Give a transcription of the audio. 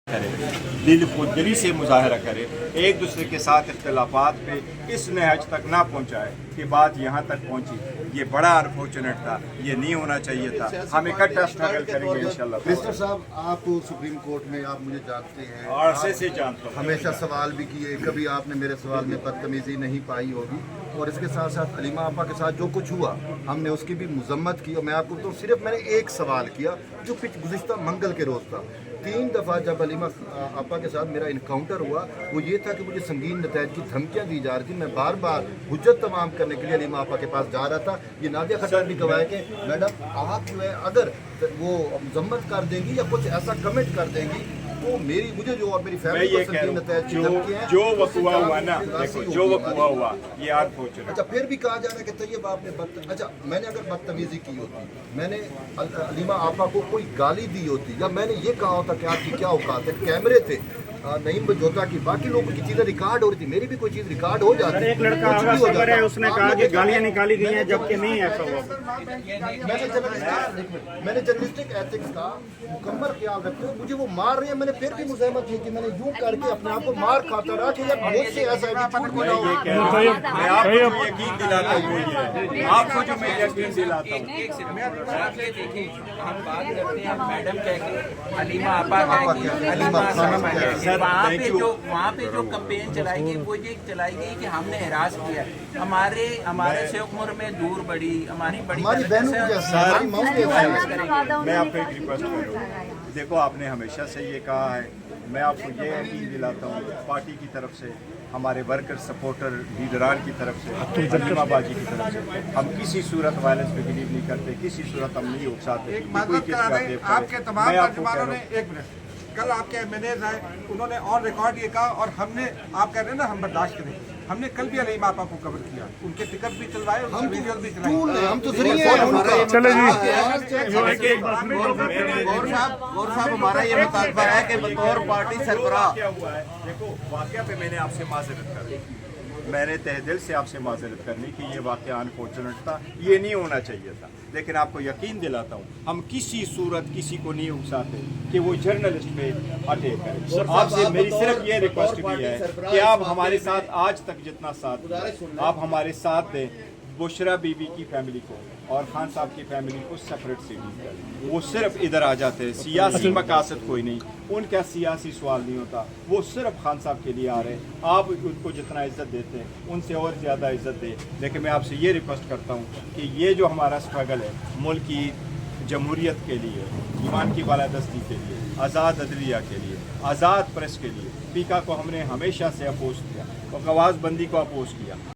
کرے، دل خوددلی سے مظاہرہ کرے، ایک دوسرے کے ساتھ اختلافات پہ اس نہج تک نہ پہنچائے کہ بات یہاں تک پہنچی۔ یہ بڑا انفارچونیٹ تھا، یہ نہیں ہونا چاہیے تھا۔ ہم اکٹھا اسٹرگل کریں گے انشاءاللہ۔ منسٹر صاحب، آپ سپریم کورٹ میں آپ مجھے جانتے ہیں، عرصے سے جانتا ہوں، ہمیشہ سوال بھی کیے، کبھی آپ نے میرے سوال میں بدتمیزی نہیں پائی ہوگی، اور اس کے ساتھ ساتھ علیمہ آپا کے ساتھ جو کچھ ہوا ہم نے اس کی بھی مذمت کی۔ اور میں آپ کو تو صرف میں نے ایک سوال کیا جو گزشتہ منگل کے روز تھا۔ 3 دفعہ جب علیمہ آپا کے ساتھ میرا انکاؤنٹر ہوا وہ یہ تھا کہ مجھے سنگین نتائج کی دھمکیاں دی جا رہی تھی۔ میں بار بار حجت تمام کرنے کے لیے علیمہ آپا کے پاس جا رہا تھا۔ یہ نادیہ خٹر بھی گواہ ہے کہ میڈم آپ جو ہے اگر وہ مذمت کر دیں گی یا کچھ ایسا کمنٹ کر دیں گی تو مجھے جو اور میری فیملی کو سنگین نتائج کی دھمکیاں ہیں، جو وقوع ہوا نا، جو وقوع ہوا یہ انفارچونیٹ۔ اچھا، پھر بھی کہا جا رہا ہے کہ طیب آپ نے اچھا میں نے اگر بدتمیزی کی ہوتی، میں نے علیمہ آپا کو کوئی گالی دی ہوتی، یا میں نے یہ کہا ہوتا کہ آپ کی کیا اوقات ہے، کیمرے تھے، نعیم بجوتا کی، باقی لوگوں کی چیزیں ریکارڈ ہو رہی تھی، میری بھی کوئی چیز ریکارڈ ہو جاتی۔ ایک لڑکا خبر ہے اس نے کہا کہ گالیاں نکالی گئی ہیں جبکہ نہیں ایسا ہوا۔ میں نے جرنلسٹک ایتھکس کا مکمل خیال رکھتے ہوئے، مجھے وہ مار رہے ہیں، میں نے پھر بھی مزاحمت کی کہ میں نے یوں کر کے اپنے آپ کو مار کھاتا رہا کہ یار مجھ سے ایسا ایٹیٹیوڈ بھی نہ ہو۔ میں آپ کو جو یقین دلاتا ہوں وہ یہ ہے، آپ کو جو میں یقین دلاتا ہوں، ہم بات کرتے ہیں میڈم کہہ کے، علیمہ آپا کہہ کے، علیمہ خانم کہہ کے، وہاں پہ جو کمپین چلائی گئی وہ یہ چلائی گئی کہ ہم نے ہراس کیا۔ ہمارے سے عمر میں دور بڑی، ہماری بڑی بہنوں کی جیسا ہماری ماؤں کے میں آپ کو ایک ریکویسٹ کروں، دیکھو آپ نے ہمیشہ سے یہ کہا ہے، میں آپ کو یہ یقین دلاتا ہوں پارٹی کی طرف سے، ہمارے ورکر سپورٹر لیڈران کی طرف سے، علیمہ باجی کی طرف سے، ہم کسی صورت وائلنس پہ بلیو نہیں کرتے، کسی صورت ہم نہیں اکساتے۔ ایک معذرت کرا دیں، آپ کے تمام ترجمانوں نے، ایک منٹ، کل آپ کے MNAs آئے، انہوں نے آن ریکارڈ یہ کہا، اور ہم نے، آپ کہہ رہے ہیں نا ہم برداشت کریں، ہم نے کل بھی علیمہ آپا کو کور کیا، ان کے ٹکٹ بھی چلوائے، ان کی ویڈیوز بھی چلائے۔ ہم تو ذریعے ہیں۔ چلے جی، غور صاحب ہمارا یہ مطالبہ ہے کہ بطور پارٹی سربراہ، کیا ہوا ہے، دیکھو واقعہ پہ میں نے آپ سے معذرت کر دی، میں نے تہ دل سے آپ سے معذرت کرنی کہ یہ واقعہ انفارچونیٹ تھا، یہ نہیں ہونا چاہیے تھا، لیکن آپ کو یقین دلاتا ہوں ہم کسی صورت کسی کو نہیں اکساتے کہ وہ جرنلسٹ پہ اٹیک کرے۔ آپ سے میری صرف یہ ریکویسٹ بھی ہے کہ آپ ہمارے ساتھ آج تک جتنا ساتھ دیں آپ ہمارے ساتھ دیں، بشرا بی بی کی فیملی کو اور خان صاحب کی فیملی کو سپریٹ سے ڈیل کریں۔ وہ صرف ادھر آ جاتے ہیں، سیاسی مقاصد کوئی نہیں، ان کا سیاسی سوال نہیں ہوتا، وہ صرف خان صاحب کے لیے آ رہے ہیں۔ آپ ان کو جتنا عزت دیتے ہیں ان سے اور زیادہ عزت دیں، لیکن میں آپ سے یہ ریکویسٹ کرتا ہوں کہ یہ جو ہمارا اسٹرگل ہے ملک کی جمہوریت کے لیے، ایمان کی بالادستی کے لیے، آزاد عدلیہ کے لیے، آزاد پریس کے لیے، پیکا کو ہم نے ہمیشہ سے اپوز کیا اور آواز بندی کو اپوز کیا۔